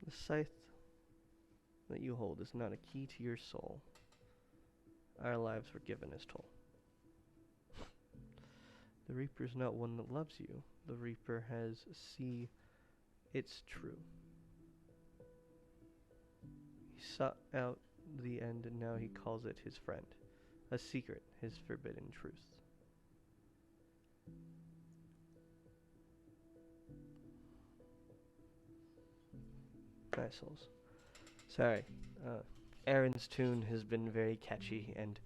The scythe that you hold is not a key to your soul. Our lives were given as toll. The Reaper is not one that loves you. The Reaper has see it's true. He sought out the end and now he calls it his friend. A secret, his forbidden truth. Nice souls. Sorry. Aaron's tune has been very catchy and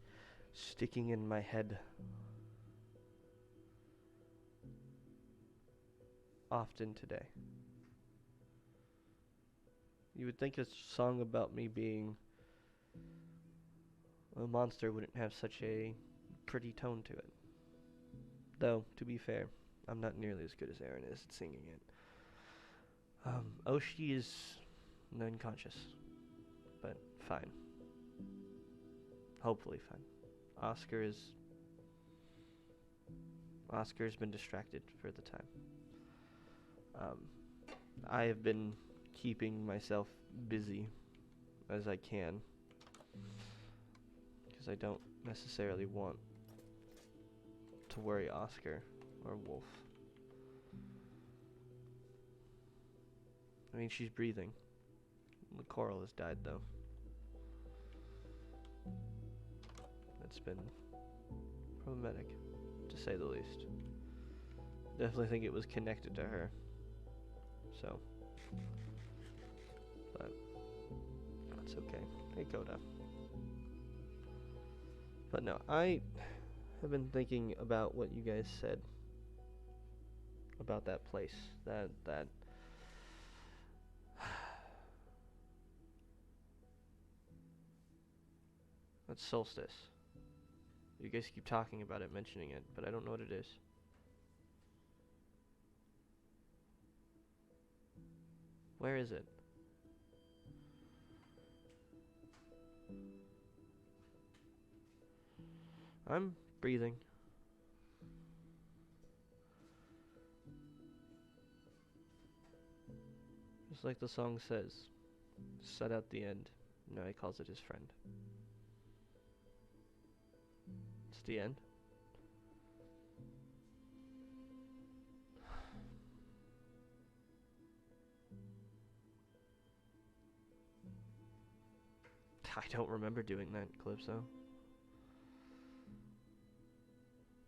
sticking in my head often today. You would think a song about me being a monster wouldn't have such a pretty tone to it. Though, to be fair, I'm not nearly as good as Aaron is at singing it. Oshi is unconscious, but fine. Hopefully fine. Oscar's been distracted for the time. I have been keeping myself busy as I can because I don't necessarily want to worry Oscar or Wolf. I mean, she's breathing. The coral has died, though. That's been problematic, to say the least. Definitely think it was connected to her. So, but that's okay. Hey, Coda. But no, I have been thinking about what you guys said about that place, that solstice. You guys keep talking about it, mentioning it, but I don't know what it is. Where is it? I'm breathing. Just like the song says, set out the end. Now he calls it his friend. It's the end. I don't remember doing that, Calypso.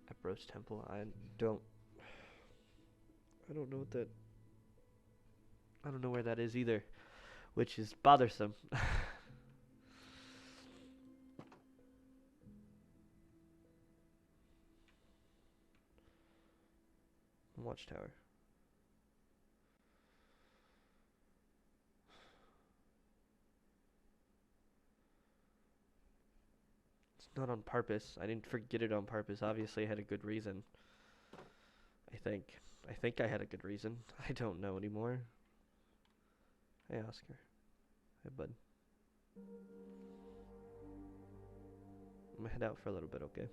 At Bros Temple, I don't know what that... I don't know where that is either, which is bothersome. Watchtower. It's not on purpose. I didn't forget it on purpose. Obviously, I had a good reason. I think I had a good reason. I don't know anymore. Hey, Oscar. Hey, bud. I'm gonna head out for a little bit, okay?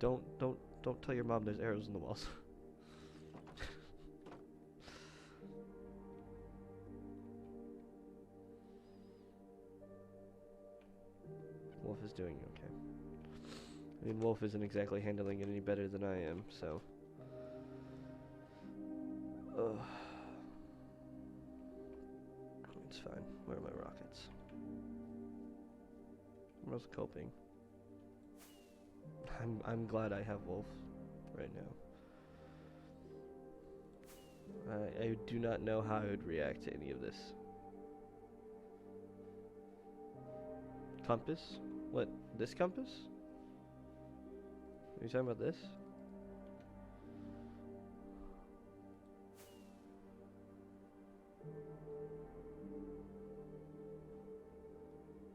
Don't tell your mom there's arrows in the walls. Wolf is doing okay. I mean, Wolf isn't exactly handling it any better than I am, so... Ugh. It's fine. Where are my rockets? How's coping? I'm glad I have Wolf right now. I do not know how I would react to any of this. Compass? What? This compass? Are you talking about this?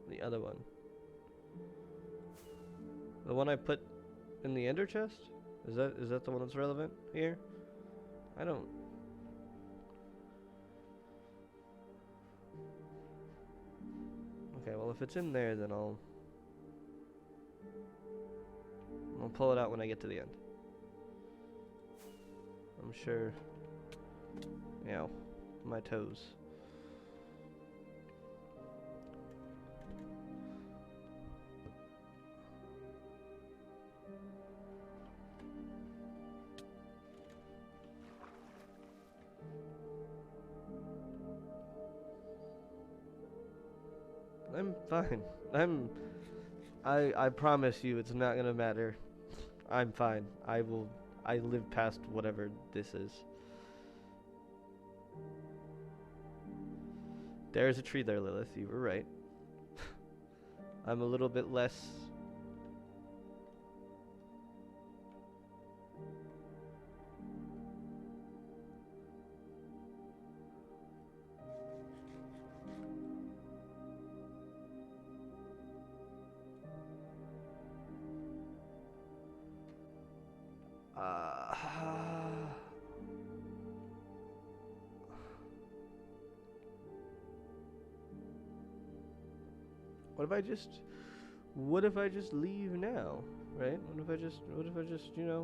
The other one. The one I put in the ender chest? Is that the one that's relevant here? I don't... Okay, well if it's in there then I'll pull it out when I get to the end. I'm sure... Yeah. my toes. I'm fine. I promise you it's not gonna matter. I'm fine. I live past whatever this is. There's a tree there, Lilith. You were right. I'm a little bit less. Uh, what if I just? What if I just leave now? Right? What if I just,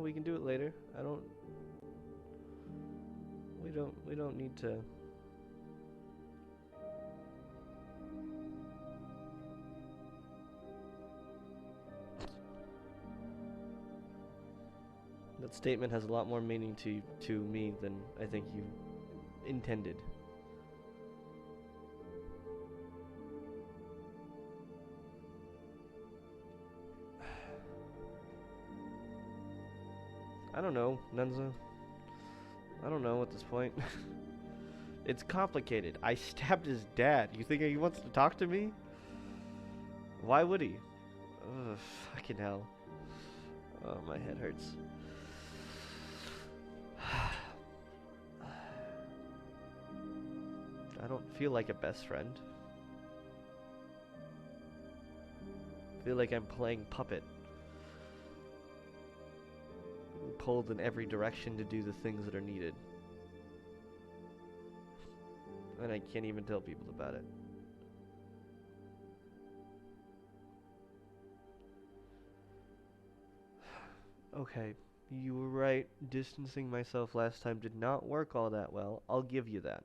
we can do it later. We don't need to. That statement has a lot more meaning to me than I think you intended. I don't know, Nenza. I don't know at this point. It's complicated. I stabbed his dad. You think he wants to talk to me? Why would he? Ugh, fucking hell. Oh, my head hurts. I don't feel like a best friend. I feel like I'm playing puppet. Pulled in every direction to do the things that are needed. And I can't even tell people about it. Okay, you were right. Distancing myself last time did not work all that well. I'll give you that.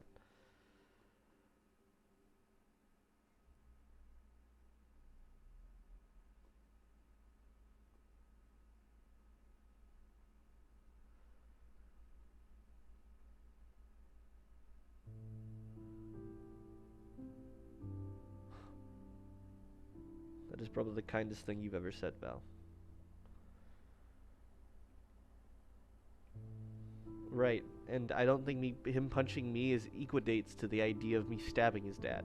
That is probably the kindest thing you've ever said, Val. Right, and I don't think him punching me is equidates to the idea of me stabbing his dad.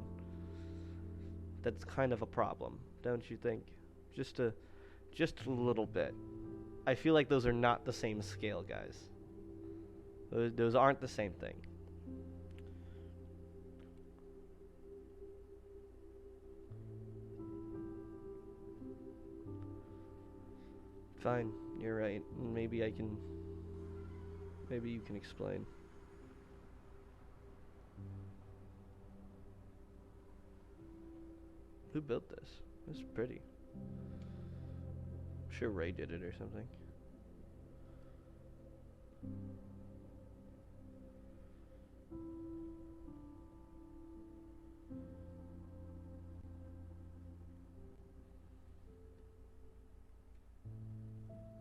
That's kind of a problem, don't you think? Just a little bit. I feel like those are not the same scale, guys. Those aren't the same thing. Fine, you're right. Maybe you can explain. Who built this? This is pretty. I'm sure Ray did it or something.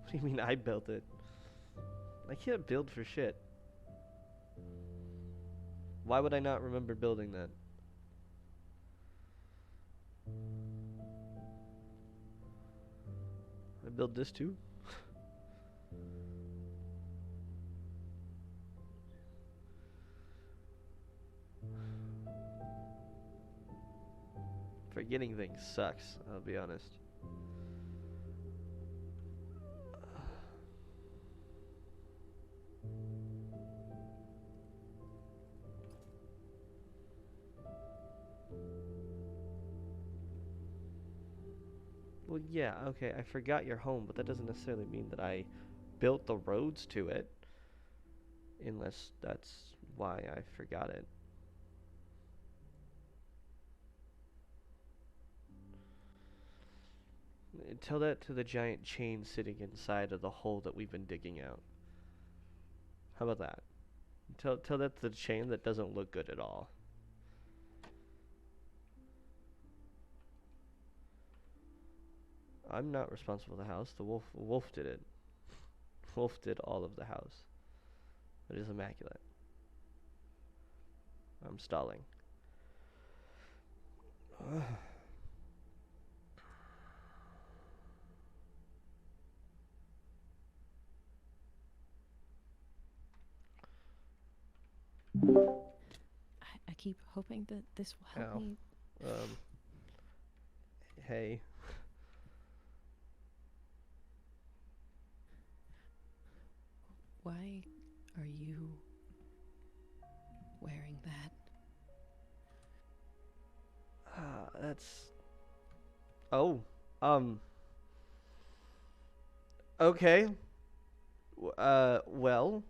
What do you mean I built it? I can't build for shit. Why would I not remember building that? I built this too? Forgetting things sucks, I'll be honest. Well, yeah, okay, I forgot your home, but that doesn't necessarily mean that I built the roads to it. Unless that's why I forgot it. Tell that to the giant chain sitting inside of the hole that we've been digging out. How about that? Tell that to the chain that doesn't look good at all. I'm not responsible for the house. The wolf did it. Wolf did all of the house. It is immaculate. I'm stalling. I keep hoping that this will help me. Hey. Why are you wearing that? That's... Oh. Okay. Well.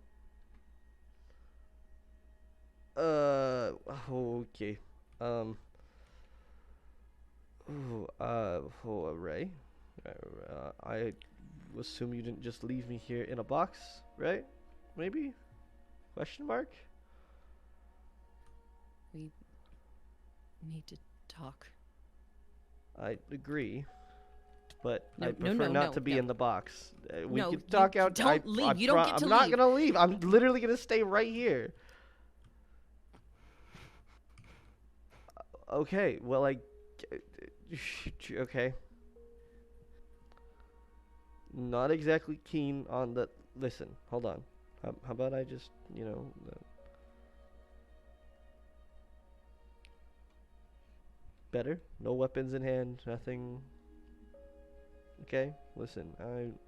Okay. Ray. I assume you didn't just leave me here in a box, right? Maybe? Question mark? We need to talk. I agree, but No, I prefer not to be in the box. We No, can talk you out. don't leave. You don't get to I'm not leave. gonna leave. I'm literally gonna stay right here. Okay. Well, okay. Not exactly keen on the. Listen, hold on. How about I just, better? No weapons in hand, nothing. Okay, listen, I'm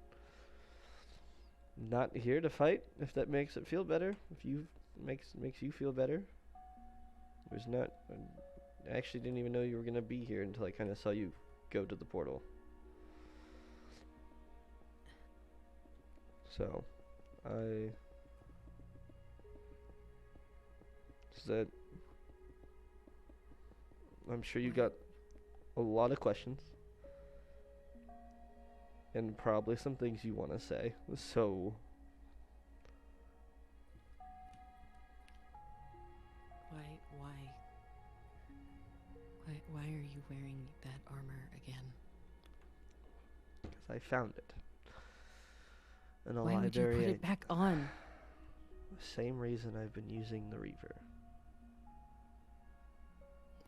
not here to fight. If that makes it feel better, if you makes you feel better. There's not. I actually didn't even know you were gonna be here until I kind of saw you go to the portal. So, that I'm sure you got a lot of questions and probably some things you want to say. So, Why are you wearing that armor again? because I found it in a Why would you put it back on? Same reason I've been using the Reaver.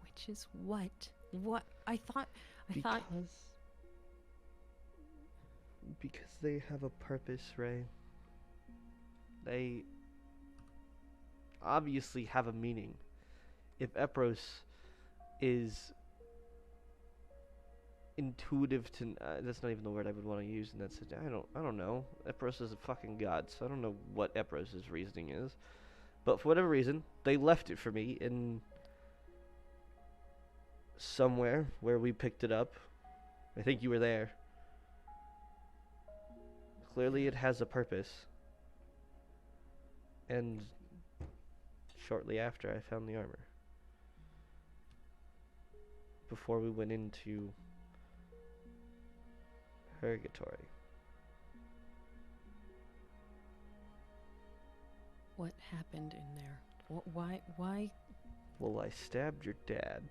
Which is what? What? Because they have a purpose, Ray. They obviously have a meaning. If Epros is intuitive to that's not even the word I would want to use, and that's I don't know. Epros is a fucking god, so I don't know what Epros's reasoning is. But for whatever reason, they left it for me in somewhere where we picked it up. I think you were there. Clearly it has a purpose. And shortly after I found the armor. Before we went into Purgatory. What happened in there? Why? Well, I stabbed your dad.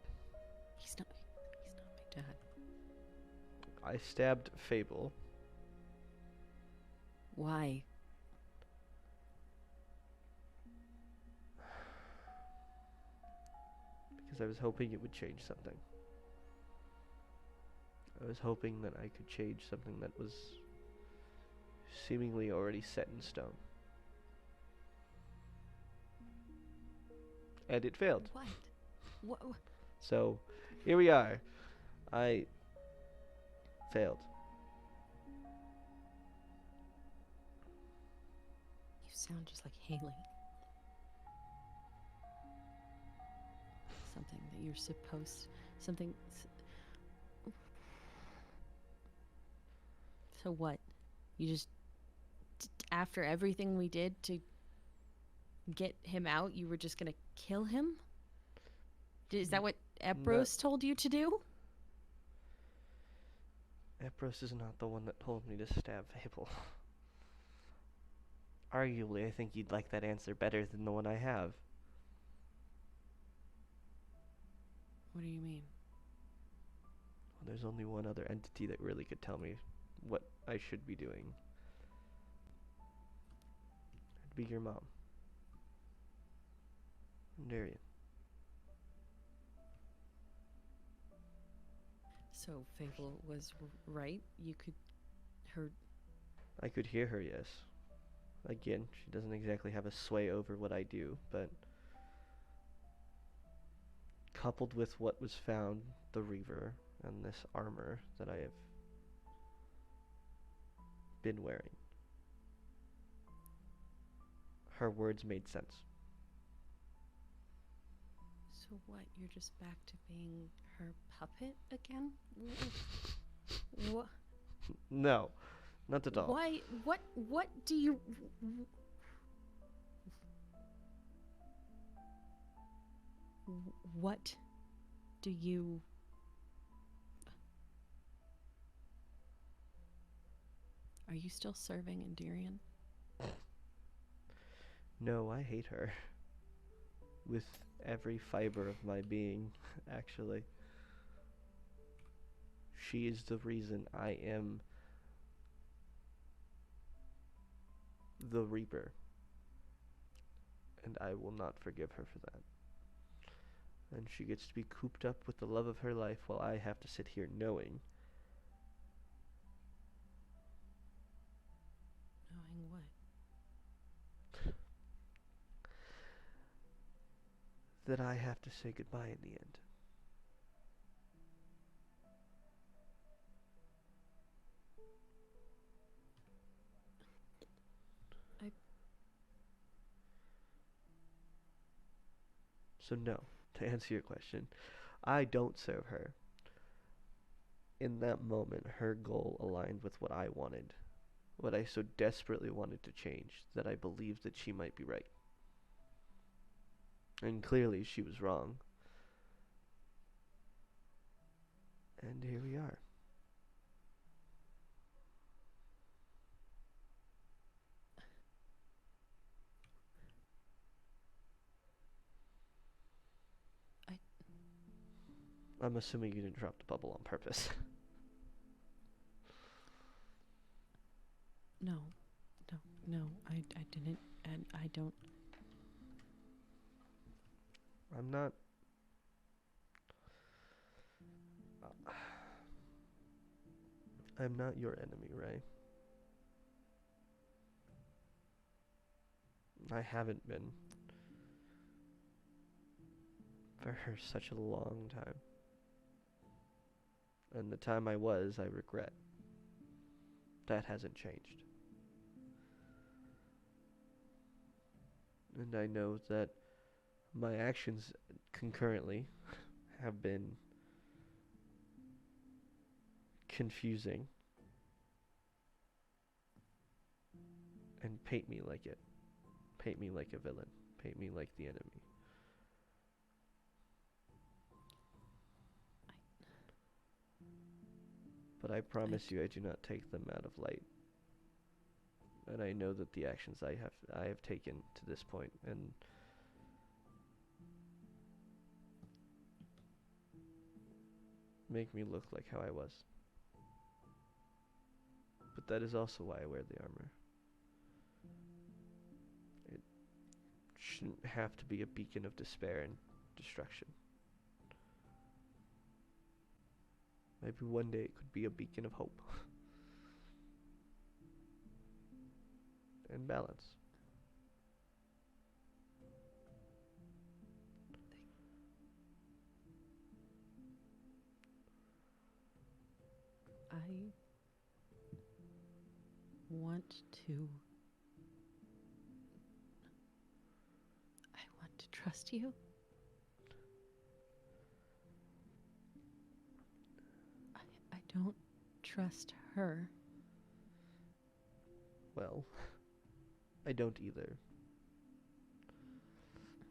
He's not my dad. I stabbed Fable. Why? Because I was hoping it would change something. I was hoping that I could change something that was seemingly already set in stone. And it failed. What? So, here we are. I failed. You sound just like Haley. Something that you're supposed... Something... So what? You just... After everything we did to get him out, you were just gonna kill him? Is that what Epros told you to do? Epros is not the one that told me to stab Fable. Arguably, I think you'd like that answer better than the one I have. What do you mean? Well, there's only one other entity that really could tell me what I should be doing. It'd be your mom. Darian. So Fable was right? You could... Her... I could hear her, yes. Again, she doesn't exactly have a sway over what I do, but coupled with what was found, the Reaver, and this armor that I have been wearing, her words made sense. So what? You're just back to being her puppet again? What? No, not at all. Why? What do you... What do you... Are you still serving in Darian? No, I hate her. With every fiber of my being, actually. She is the reason I am the Reaper. And I will not forgive her for that. And she gets to be cooped up with the love of her life while I have to sit here knowing. Knowing what? That I have to say goodbye in the end. So no, to answer your question, I don't serve her. In that moment, her goal aligned with what I wanted, what I so desperately wanted to change, that I believed that she might be right. And clearly she was wrong. And here we are. I'm assuming you didn't drop the bubble on purpose. No, I didn't, and I don't... I'm not... I'm not your enemy, Ray. I haven't been. For such a long time. And the time I was, I regret. That hasn't changed. And I know that my actions concurrently have been confusing and paint me like it. Paint me like a villain. Paint me like the enemy. But I promise you I do not take them out of light. And I know that the actions I have taken to this point and make me look like how I was. But that is also why I wear the armor. It shouldn't have to be a beacon of despair and destruction. Maybe one day it could be a beacon of hope. And balance. I want to... I want to trust you. I don't trust her. Well, I don't either.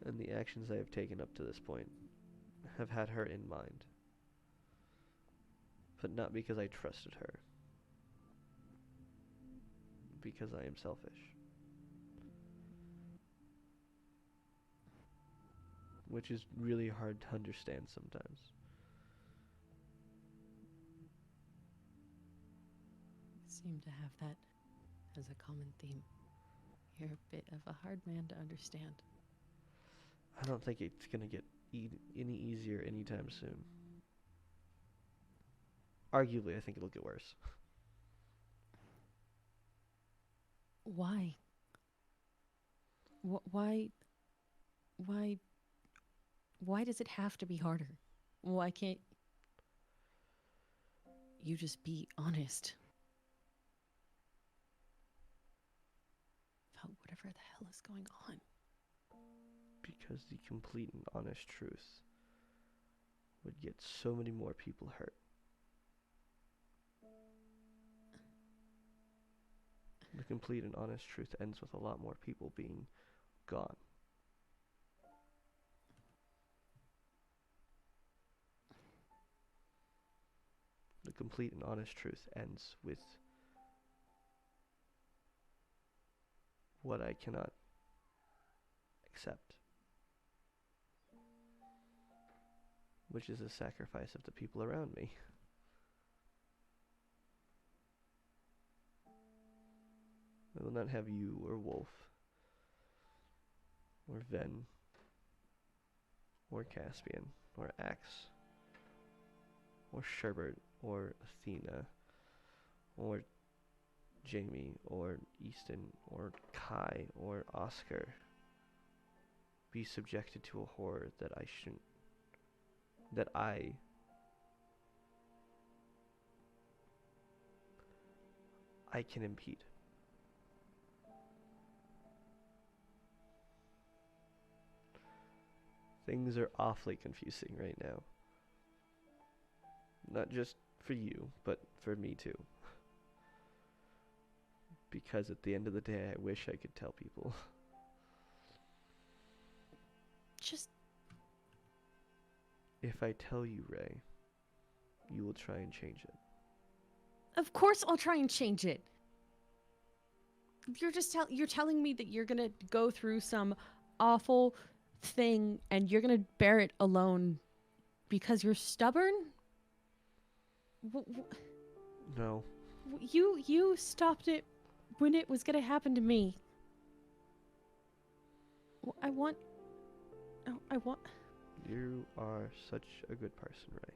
And the actions I have taken up to this point have had her in mind. But not because I trusted her. Because I am selfish. which is really hard to understand sometimes. Seem to have that as a common theme. You're a bit of a hard man to understand. I don't think it's gonna get any easier anytime soon. Arguably, I think it'll get worse. Why? Why? Why? Why does it have to be harder? Why can't you just be honest about whatever the hell is going on? Because the complete and honest truth would get so many more people hurt. The complete and honest truth ends with a lot more people being gone. The complete and honest truth ends with what I cannot accept, which is a sacrifice of the people around me. I will not have you or Wolf or Ven or Caspian or Axe or Sherbert or Athena or Jamie or Easton or Kai or Oscar be subjected to a horror that I shouldn't, that I can impede. Things are awfully confusing right now. Not just for you, but for me too. Because at the end of the day, I wish I could tell people. Just If I tell you, Ray, you will try and change it. of course I'll try and change it. You're telling me that you're going to go through some awful thing and you're going to bear it alone because you're stubborn? No. You stopped it when it was going to happen to me. I want. You are such a good person, Ray.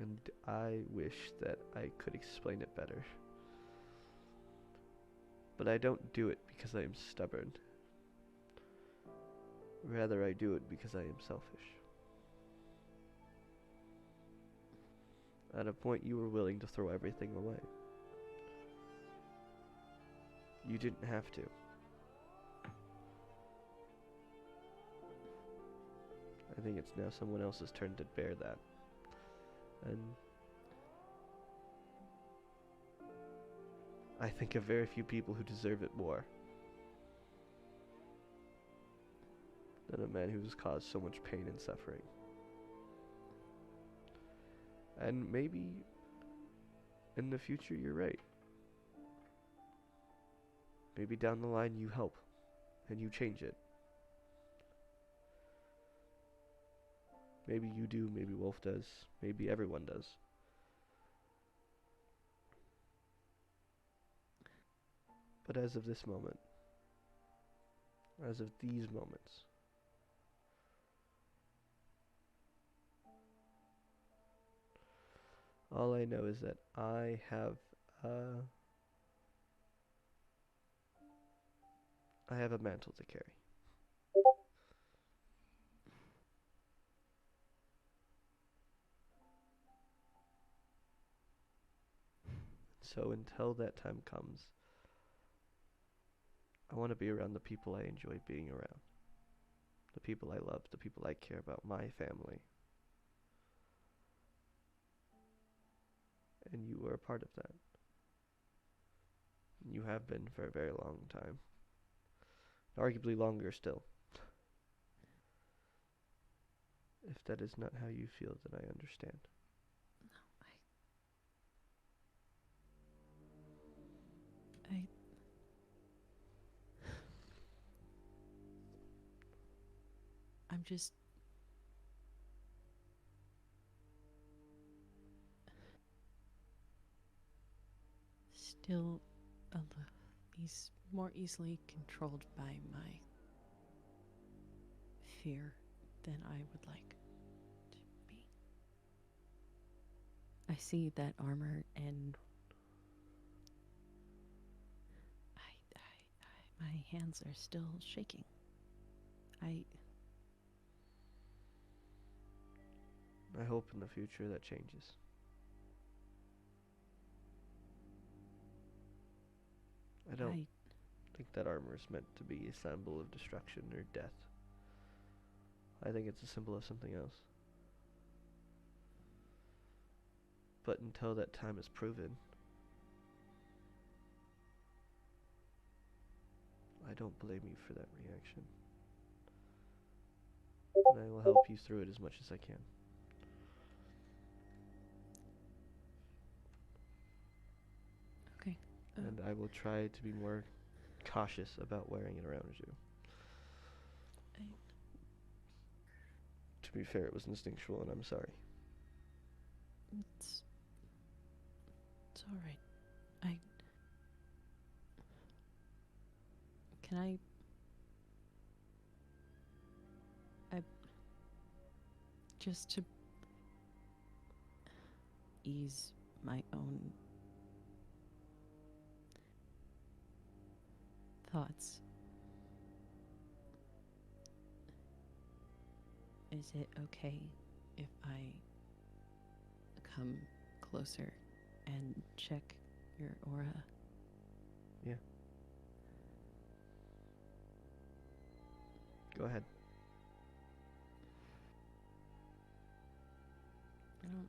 And I wish that I could explain it better. But I don't do it because I am stubborn. Rather, I do it because I am selfish. At a point, you were willing to throw everything away. You didn't have to. I think it's now someone else's turn to bear that. And I think of very few people who deserve it more than a man who's caused so much pain and suffering. And maybe in the future you're right. Maybe down the line you help and you change it. Maybe you do, maybe Wolf does, maybe everyone does. But as of this moment, as of these moments, all I know is that I have a mantle to carry. So until that time comes, I want to be around the people I enjoy being around. The people I love, the people I care about, my family. And you are a part of that. You have been for a very long time. Arguably longer still. If that is not how you feel, then I understand. I'm just still he's more easily controlled by my fear than I would like to be. I see that armor and my hands are still shaking. I I hope in the future that changes. I don't I think that armor is meant to be a symbol of destruction or death. I think it's a symbol of something else. But until that time is proven, I don't blame you for that reaction. And I will help you through it as much as I can. okay. And I will try to be more cautious about wearing it around you. I, To be fair, it was instinctual, and I'm sorry. it's all right. I can I just to ease my own thoughts. Is it okay if I come closer and check your aura? Yeah. Go ahead. I don't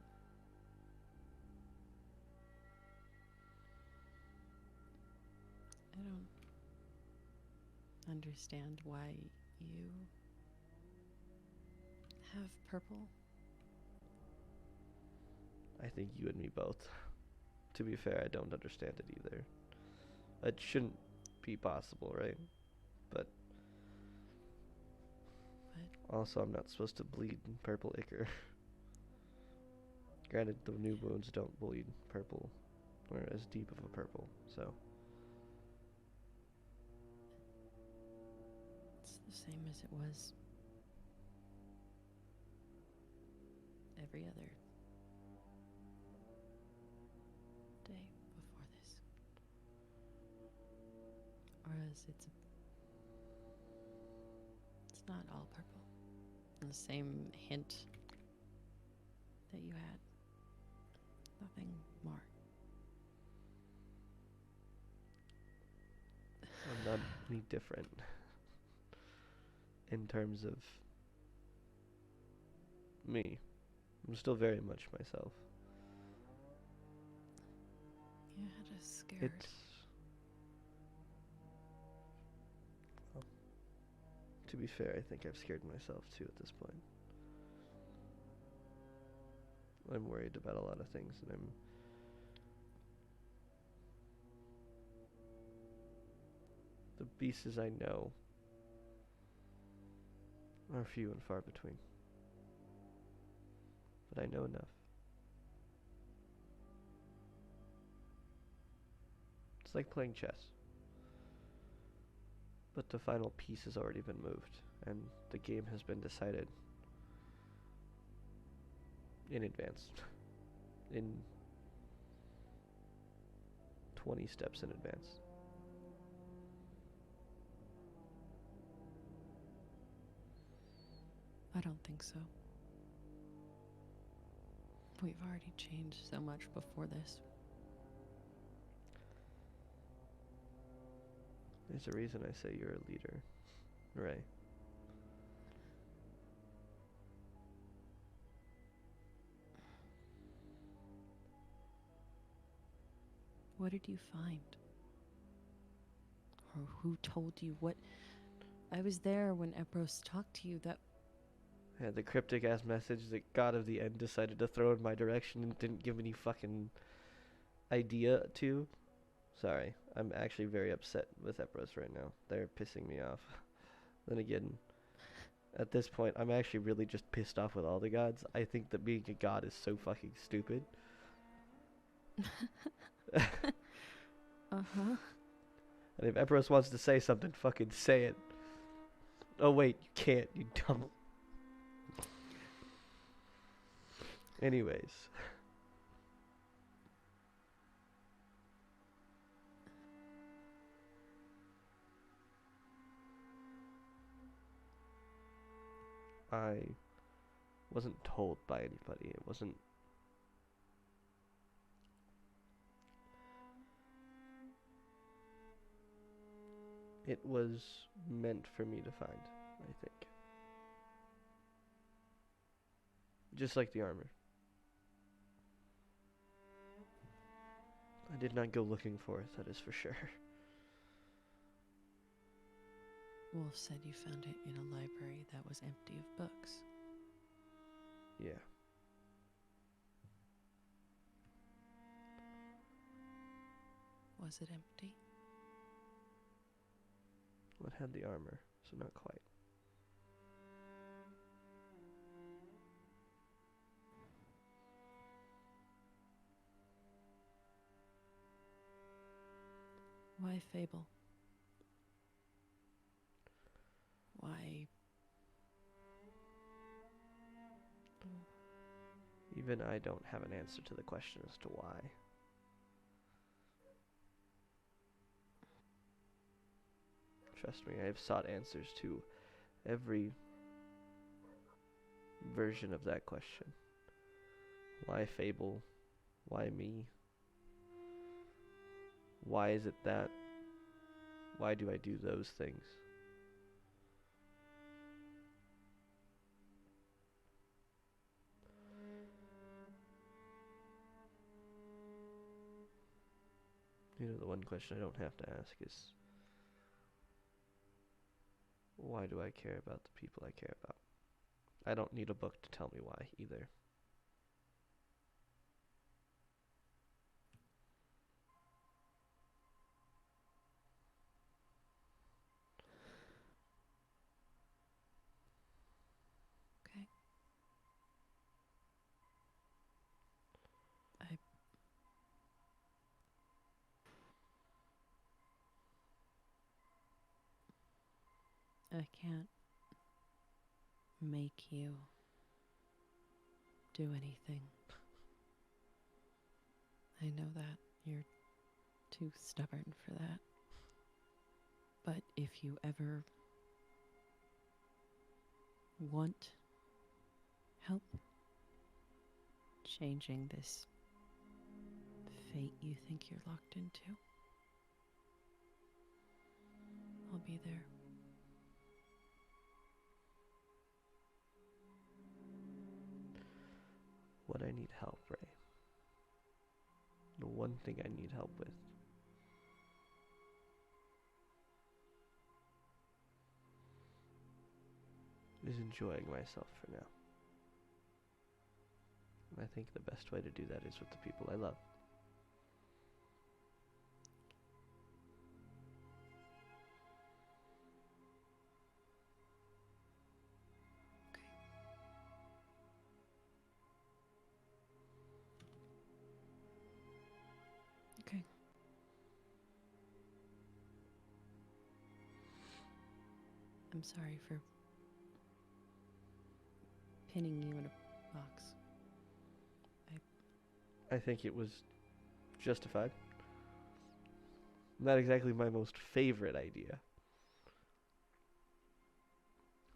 I don't understand why you have purple. I think you and me both. To be fair, I don't understand it either. It shouldn't be possible, right? But But also, I'm not supposed to bleed purple ichor. Granted, the new wounds don't bleed purple, or as deep of a purple, so. it's the same as it was every other day before this. Whereas it's not all purple. The same hint that you had. Nothing more. I'm not any different in terms of me. I'm still very much myself. You had us scared. It's. Well, to be fair, I think I've scared myself too at this point. I'm worried about a lot of things, and the beasts I know are few and far between. But I know enough. It's like playing chess. But the final piece has already been moved, and the game has been decided in advance. In 20 steps in advance. I don't think so. We've already changed so much before this. There's a reason I say you're a leader, Ray. What did you find? Or who told you what? I was there when Epros talked to you. That I had the cryptic ass message that God of the End decided to throw in my direction and didn't give me any fucking idea to. Sorry, I'm actually very upset with Epros right now. They're pissing me off. Then again, At this point, I'm actually really just pissed off with all the gods. I think that being a god is so fucking stupid. Uh-huh. And if Epirus wants to say something, fucking say it. Oh wait, you can't, you dumb. Anyways. I wasn't told by anybody. It wasn't. It was meant for me to find, I think. Just like the armor. I did not go looking for it, that is for sure. Wolf said you found it in a library that was empty of books. Yeah. Was it empty? Well, it had the armor, so not quite. Why Fable? Why? Even I don't have an answer to the question as to why. Trust me, I have sought answers to every version of that question. Why Fable? Why me? Why is it that? Why do I do those things? You know, the one question I don't have to ask is, why do I care about the people I care about? I don't need a book to tell me why either. Okay. I can't make you do anything. I know that. You're too stubborn for that. But if you ever want help changing this fate you think you're locked into, I'll be there. What I need help, Ray. The one thing I need help with is enjoying myself for now. And I think the best way to do that is with the people I love. Okay. I'm sorry for pinning you in a box. I think it was justified. Not exactly my most favorite idea.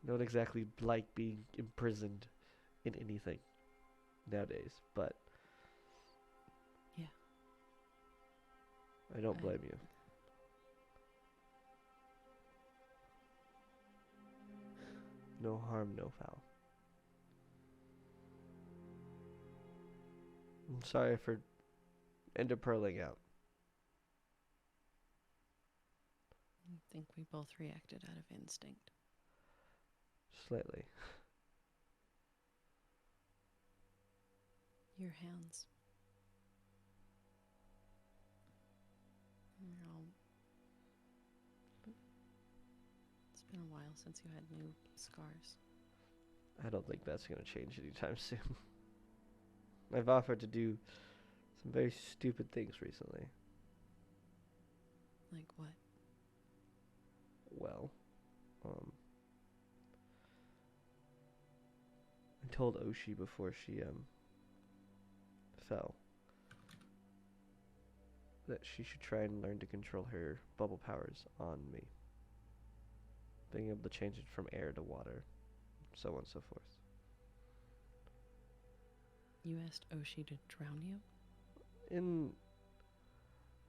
Don't exactly like being imprisoned in anything nowadays, but Yeah. I don't blame you. No harm, no foul. I'm sorry for enderpearling out. I think we both reacted out of instinct. Slightly. Your hands. You're all... It's been a while since you had new scars. I don't think that's going to change anytime soon. I've offered to do some very stupid things recently. Like what? Well, I told Oshi before she fell that she should try and learn to control her bubble powers on me. Being able to change it from air to water, so on and so forth. You asked Oshi to drown you?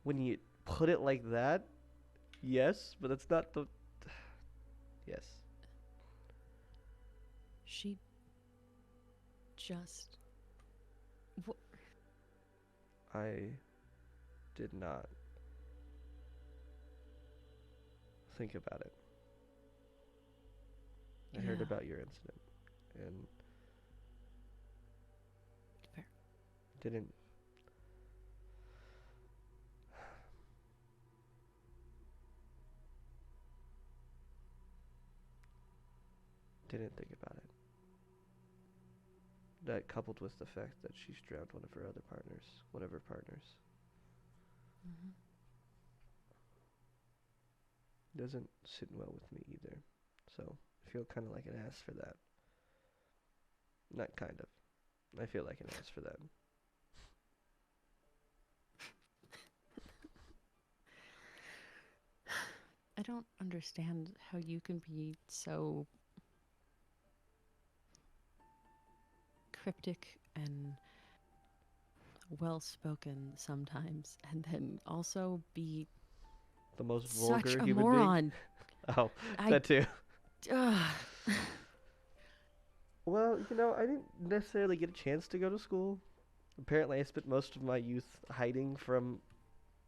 When you put it like that, yes, but that's not the. Yes. She just. I did not think about it. I heard Yeah. about your incident and Fair. didn't think about it. That coupled with the fact that she's drowned one of her partners, Mm-hmm. doesn't sit well with me either. So I feel kind of like an ass for that. Not kind of. I feel like an ass for that. I don't understand how you can be so cryptic and well spoken sometimes, and then also be The most such vulgar a human being. moron. Oh, I. that too. Ugh. Well, I didn't necessarily get a chance to go to school. Apparently, I spent most of my youth hiding from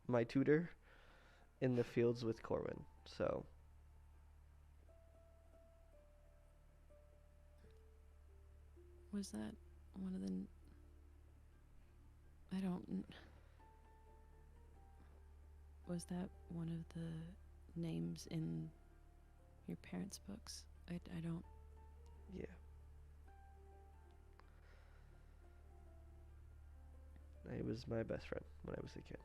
my tutor in the fields with Corwin. So, Was that one of the. I don't. Was that one of the names in your parents' books? I don't. yeah. He was my best friend when I was a kid.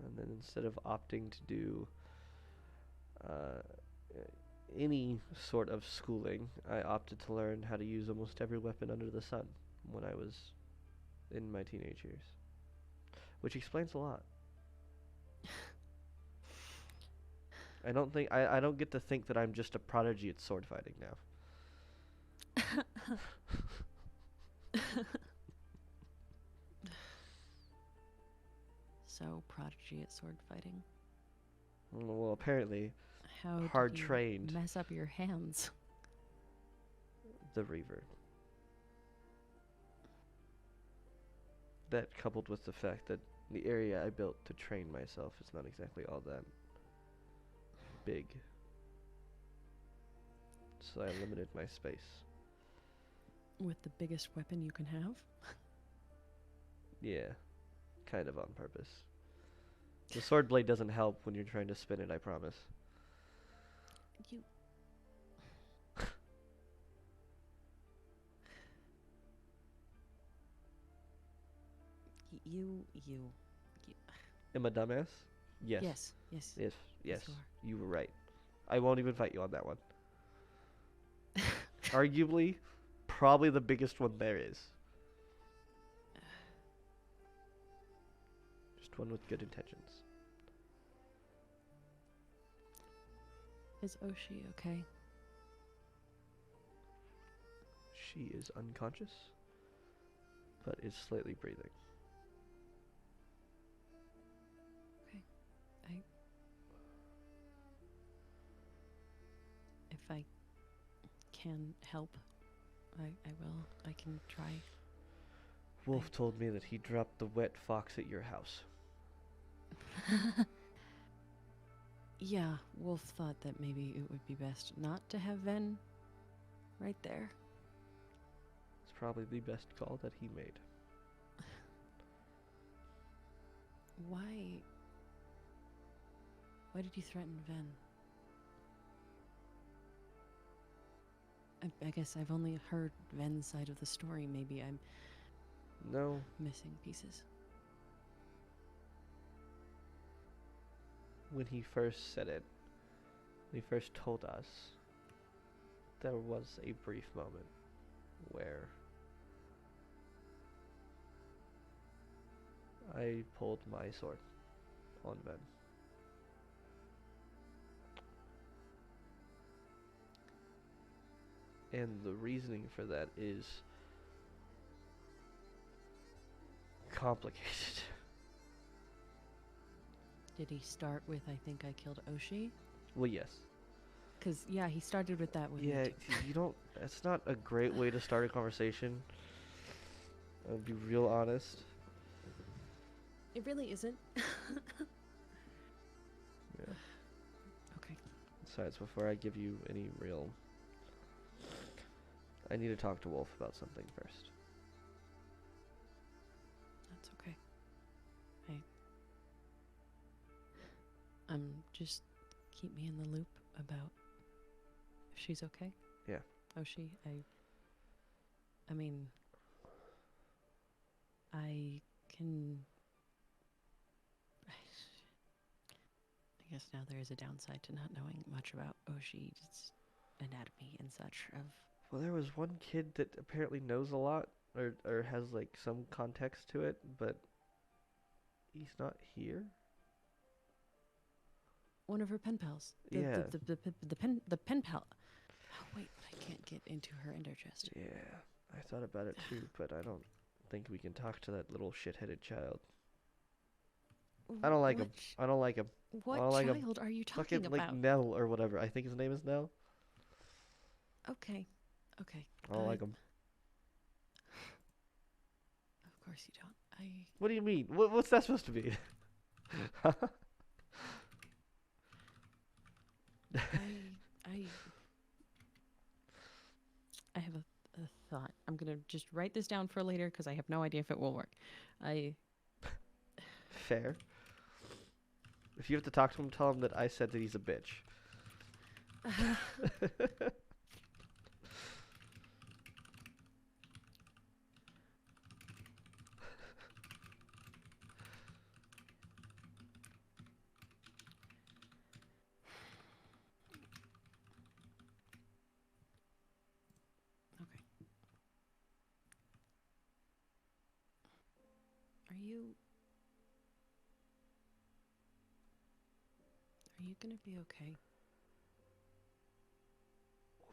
And then instead of opting to do uh, any sort of schooling, I opted to learn how to use almost every weapon under the sun when I was in my teenage years. Which explains a lot. I don't get to think that I'm just a prodigy at sword fighting now. So prodigy at sword fighting. Well, apparently, How hard did you trained. mess up your hands? The Reaver. That coupled with the fact that the area I built to train myself is not exactly all that big. So I limited my space. With the biggest weapon you can have? Yeah, kind of on purpose. The sword blade doesn't help when you're trying to spin it, I promise. You. You. Am I a dumbass? Yes. Yes. Yes. Yes. Yes. you are. You were right. I won't even fight you on that one. Arguably, probably the biggest one there is. Just one with good intentions. Is Oshi okay? She is unconscious, but is slightly breathing. If I can help, I will. I can try. Wolf told me that he dropped the wet fox at your house. Yeah, Wolf thought that maybe it would be best not to have Ven right there. It's probably the best call that he made. Why? Why did you threaten Ven? I guess I've only heard Ven's side of the story. Maybe I'm No, missing pieces. when he first said it, when he first told us, there was a brief moment where I pulled my sword on Ven. And the reasoning for that is complicated. Did he start with, I think I killed Oshi? Well, yes. Because, yeah, he started with that with Yeah, me, too. you don't. That's not a great way to start a conversation. I'll be real honest. It really isn't. Yeah. Okay. Besides, before I give you any real, I need to talk to Wolf about something first. That's okay. Just keep me in the loop about if she's okay. Yeah. Oshi, I mean, I can. I guess now there is a downside to not knowing much about Oshi's anatomy and such. Well, there was one kid that apparently knows a lot, or has like some context to it, but he's not here. One of her pen pals. Yeah. The pen pal. Oh wait, I can't get into her ender chest. Yeah, I thought about it too, but I don't think we can talk to that little shit-headed child. I don't like him. I don't like him. What I don't like him. child are you Fucking talking like about? Nell or whatever. I think his name is Nell. Okay. I don't like him. Of course you don't. What do you mean? What's that supposed to be? I have a thought. I'm gonna just write this down for later because I have no idea if it will work. Fair. If you have to talk to him, tell him that I said that he's a bitch. Okay. Are you gonna be okay?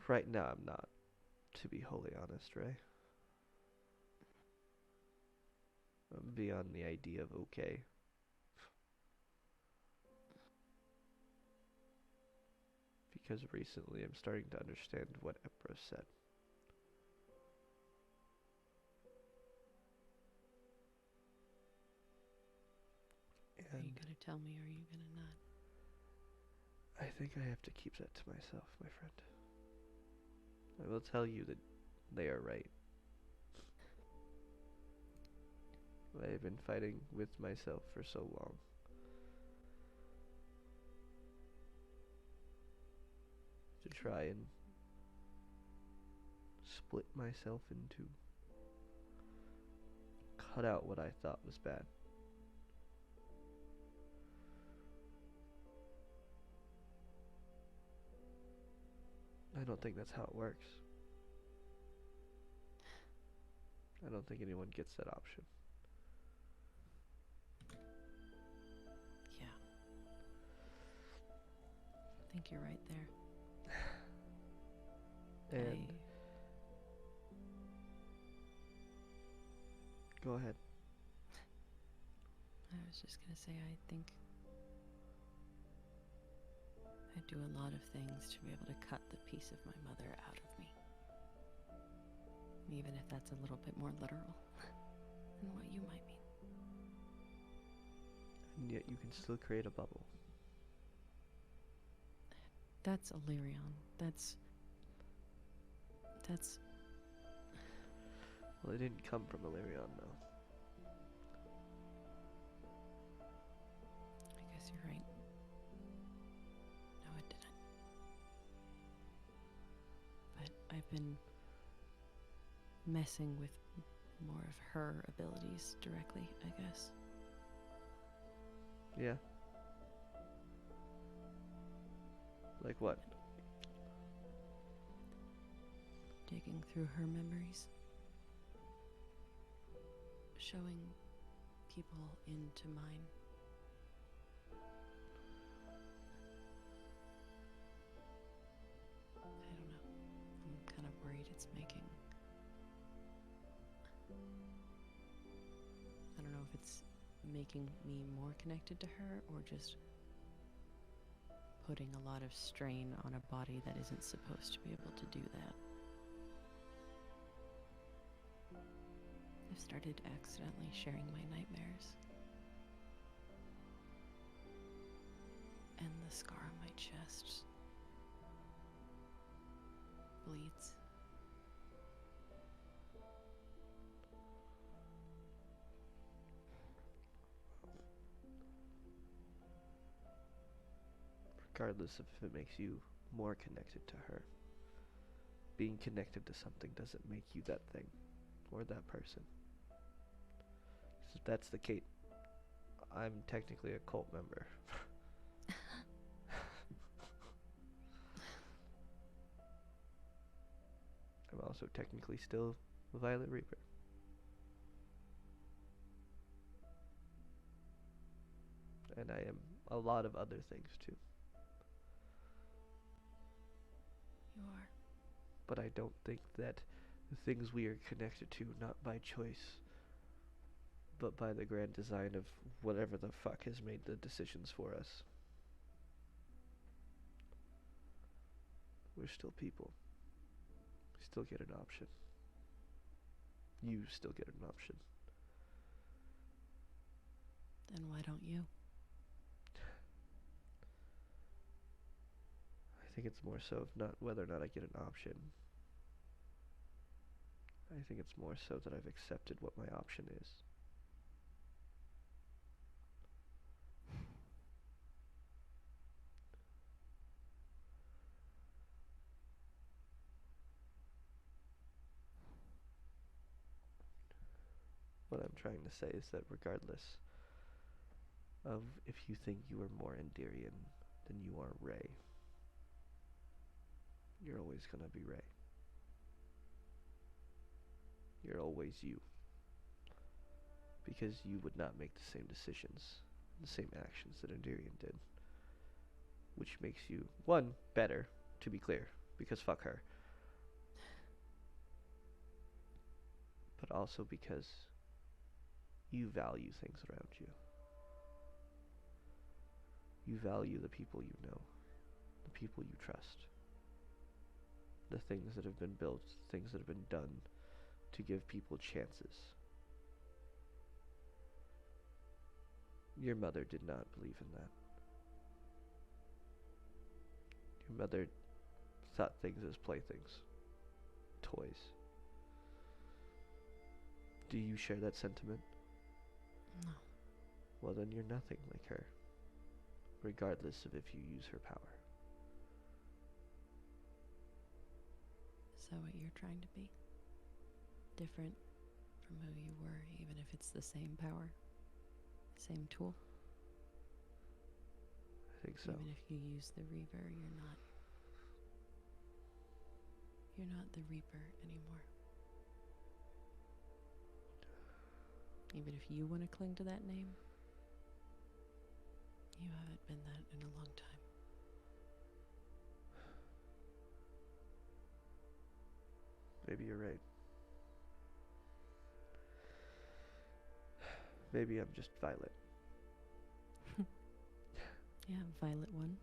Right now, I'm not. To be wholly honest, Ray. I'm beyond the idea of okay. Because recently I'm starting to understand what Epros said. Are you gonna tell me or are you gonna not? I think I have to keep that to myself, my friend. I will tell you that they are right. I have been fighting with myself for so long. To try and split myself into, cut out what I thought was bad. I don't think that's how it works. I don't think anyone gets that option. Yeah. I think you're right there. And go ahead. I was just gonna say I think I do a lot of things to be able to cut the piece of my mother out of me. Even if that's a little bit more literal than what you might mean. And yet you can still create a bubble. That's Illyrion. That's Well, it didn't come from Illyrion, though. been messing with more of her abilities directly, I guess. Yeah. Like what? Digging through her memories. Showing people into mine. I don't know. I'm kind of worried it's making... I don't know if it's making me more connected to her or just putting a lot of strain on a body that isn't supposed to be able to do that. I've started accidentally sharing my nightmares. And the scar on my chest bleeds. Regardless of if it makes you more connected to her, being connected to something doesn't make you that thing or that person. So if that's the case, I'm technically a cult member. I'm also technically still a Violet Reaper. And I am a lot of other things too. You are. But I don't think that the things we are connected to, not by choice, but by the grand design of whatever the fuck has made the decisions for us. We're still people. We still get an option. You still get an option. Then why don't you? I think it's more so of not whether or not I get an option. I think it's more so that I've accepted what my option is. What I'm trying to say is that regardless of if you think you are more Enderian than you are Rey, you're always gonna be Rey. You're always you. Because you would not make the same decisions, the same actions that Enderian did. Which makes you, one, better, to be clear, because fuck her. But also because you value things around you. You value the people you know, the people you trust, the things that have been built, things that have been done to give people chances. Your mother did not believe in that. Your mother thought things as playthings, toys. Do you share that sentiment? No. Well, then you're nothing like her, regardless of if you use her power. Is that what you're trying to be? Different from who you were, even if it's the same power? Same tool? I think so. Even if you use the Reaper, you're not the Reaper anymore. Even if you want to cling to that name, you haven't been that in a long time. Maybe you're right. Maybe I'm just Violet. Yeah, Violet One.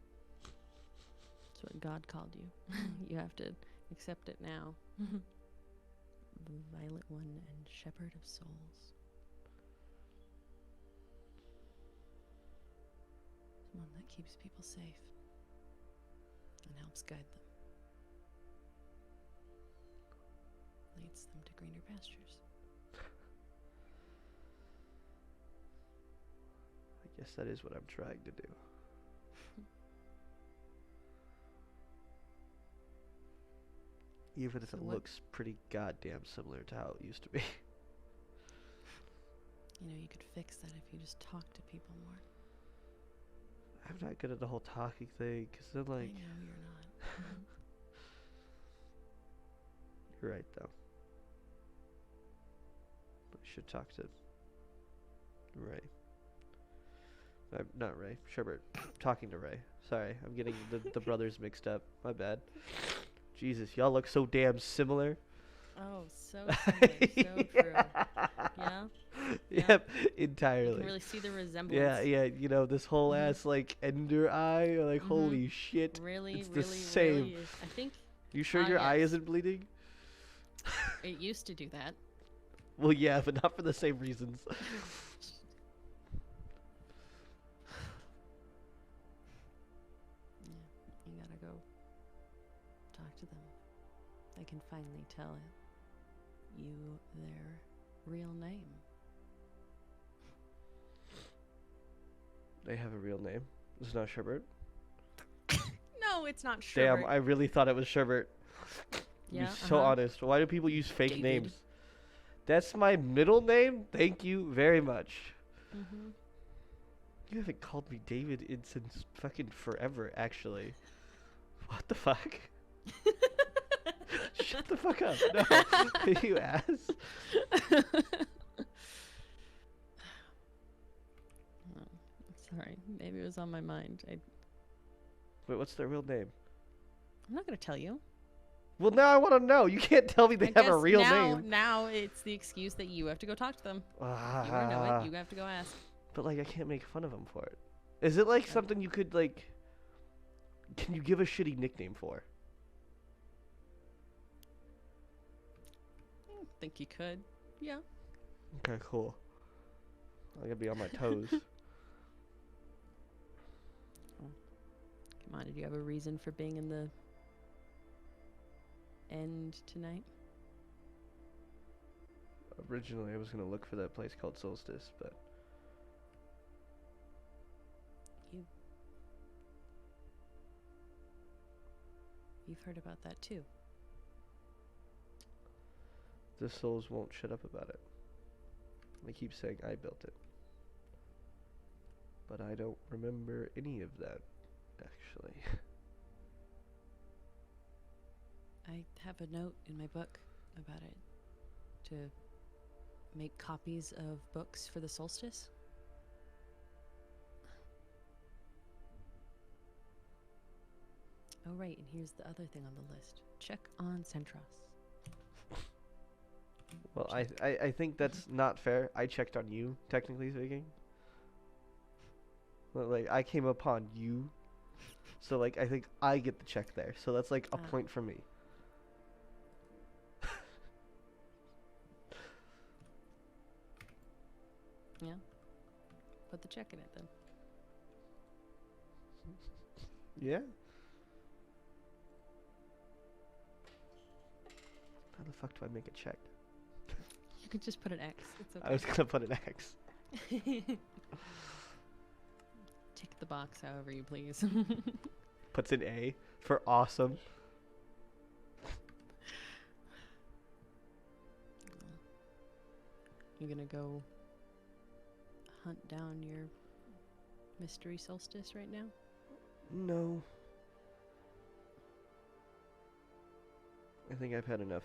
That's what God called you. You have to accept it now. Violet One and Shepherd of Souls. One that keeps people safe and helps guide them. Leads them to greener pastures. I guess that is what I'm trying to do. Even if So it what? looks pretty goddamn similar to how it used to be. You know, you could fix that if you just talk to people more. I'm not good at the whole talking thing, because then, I like, know you're not. Mhm. you're right, though. I should talk to Ray. Not Ray, Sherbert. Talking to Ray. Sorry, I'm getting the brothers mixed up. My bad. Jesus, y'all look so damn similar. Oh, so similar. So true. Yeah? Yeah. Yep, You entirely. can really see the resemblance. Yeah, yeah, you know, this whole Mhm. ass, like, ender eye, like, Mhm. holy shit. Really, It's the really, same. really is. I think You sure your eye yes. isn't bleeding? It used to do that. Well, yeah, but not for the same reasons. Yeah, you gotta go talk to them. They can finally tell you their real name. They have a real name. It's not Sherbert. No, it's not Sherbert. Damn, I really thought it was Sherbert. Yeah, Be so honest. Why do people use fake David. names? That's my middle name? Thank you very much. Mm-hmm. You haven't called me David since fucking forever, actually. What the fuck? Shut the fuck up. No. You ass. Sorry, maybe it was on my mind. Wait, what's their real name? I'm not gonna tell you. Well, now I want to know. You can't tell me they I have a guess real now, name. Now it's the excuse that you have to go talk to them. You wanna know it. You have to go ask. But, like, I can't make fun of them for it. Is it, like, something you could, like... Can you give a shitty nickname for? I think you could. Yeah. Okay, cool. I gotta be on my toes. Come on, did you have a reason for being in the end tonight? Originally, I was gonna look for that place called Solstice, but... You've heard about that too. The souls won't shut up about it. They keep saying I built it. But I don't remember any of that, actually. I have a note in my book about it. To make copies of books for the solstice. Oh, right, and here's the other thing on the list. Check on Centross. Well, I think that's not fair. I checked on you, technically speaking. Like, I came upon you. So, like, I think I get the check there. So that's, like, a point for me. Yeah? Put the check in it then. Yeah? How the fuck do I make a check? You could just put an X. It's okay. I was gonna put an X. Tick the box however you please. Puts an A for awesome. You gonna go hunt down your mystery solstice right now? No. I think I've had enough.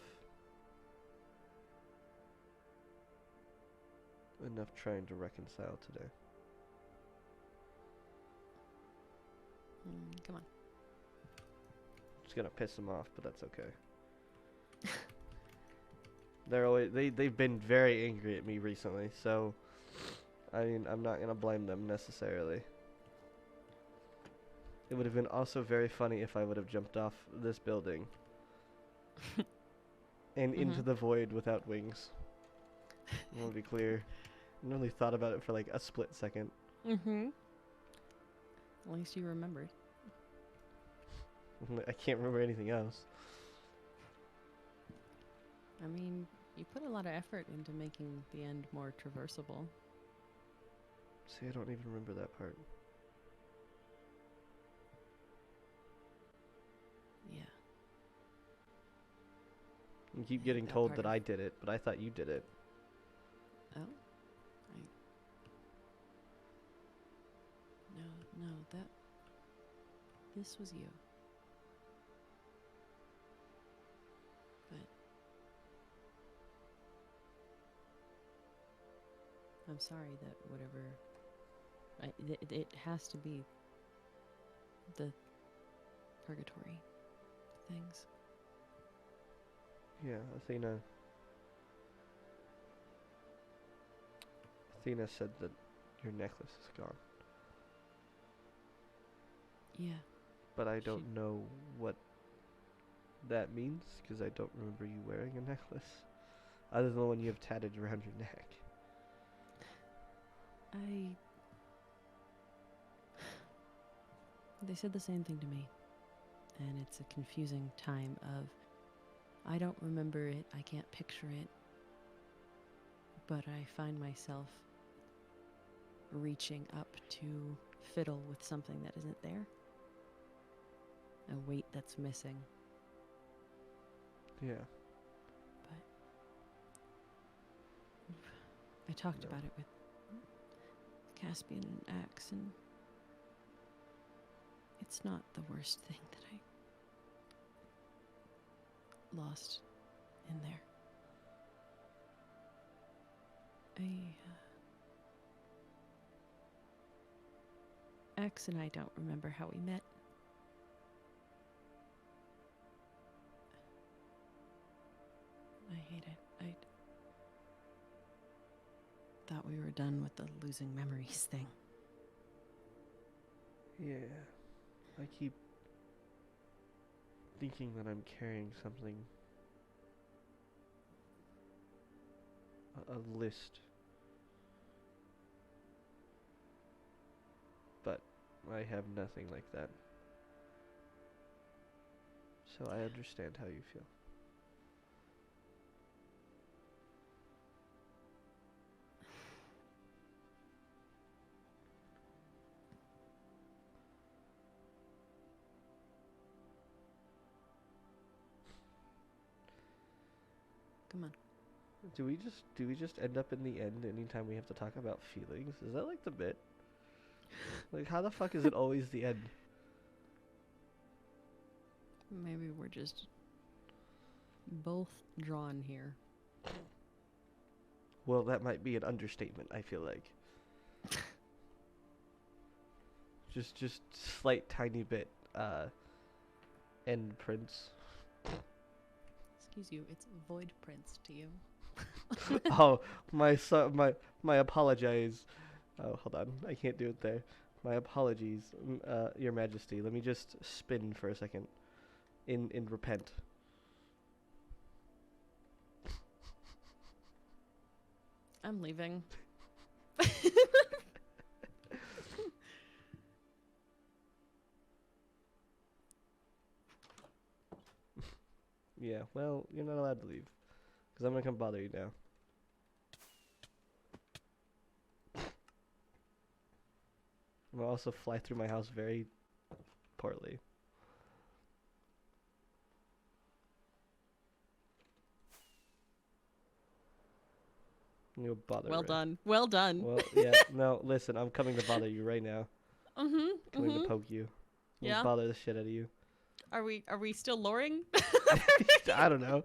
Enough trying to reconcile today. Come on. Just gonna piss them off, but that's okay. They're always they've been very angry at me recently, so I mean I'm not gonna blame them necessarily. It would have been also very funny if I would have jumped off this building and into the void without wings. I want to be clear. I really thought about it for like a split second. Mm-hmm. At least you remembered. I can't remember anything else. I mean, you put a lot of effort into making the end more traversable. See, I don't even remember that part. Yeah. keep I getting that told part that of- I did it, but I thought you did it. Oh, no, that this was you. But I'm sorry that whatever. It has to be the purgatory things. Yeah, Athena said that your necklace is gone, Yeah. but I She- don't know what that means because I don't remember you wearing a necklace, other than the one you have tatted around your neck. They said the same thing to me. And it's a confusing time of I don't remember it, I can't picture it. But I find myself reaching up to fiddle with something that isn't there. A weight that's missing. Yeah. But I talked No. about it with Caspian and Axe, and it's not the worst thing that I lost in there. Axe and I don't remember how we met. I hate it. I thought we were done with the losing memories thing. Yeah. I keep thinking that I'm carrying something. A list. But I have nothing like that. So I understand how you feel. Come on. Do we just end up in the end anytime we have to talk about feelings? Is that like the bit? Like how the fuck is it always the end? Maybe we're just both drawn here. Well, that might be an understatement, I feel like. Just slight tiny bit end prints. Excuse you, it's void prince to you. Oh, my apologies. Oh, hold on. I can't do it there. My apologies, Your Majesty. Let me just spin for a second. In repent. I'm leaving. Yeah, well, you're not allowed to leave. Because I'm going to come bother you now. I'm going to also fly through my house very poorly. I'm going to bother Well Ray. done. Well done. Well, yeah, no, listen, I'm coming to bother you right now. Coming to poke you. I'm Yeah. gonna bother the shit out of you. Are we still luring? I don't know.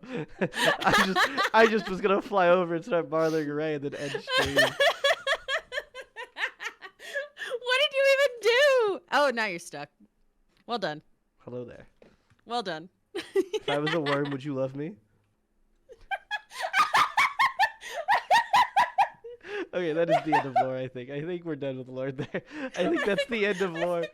I just was gonna fly over and start bothering Ray and then end stream. What did you even do? Oh, now you're stuck. Well done. Hello there. Well done. If I was a worm, would you love me? Okay, that is the end of lore, I think. I think we're done with lore there. I think that's the end of lore.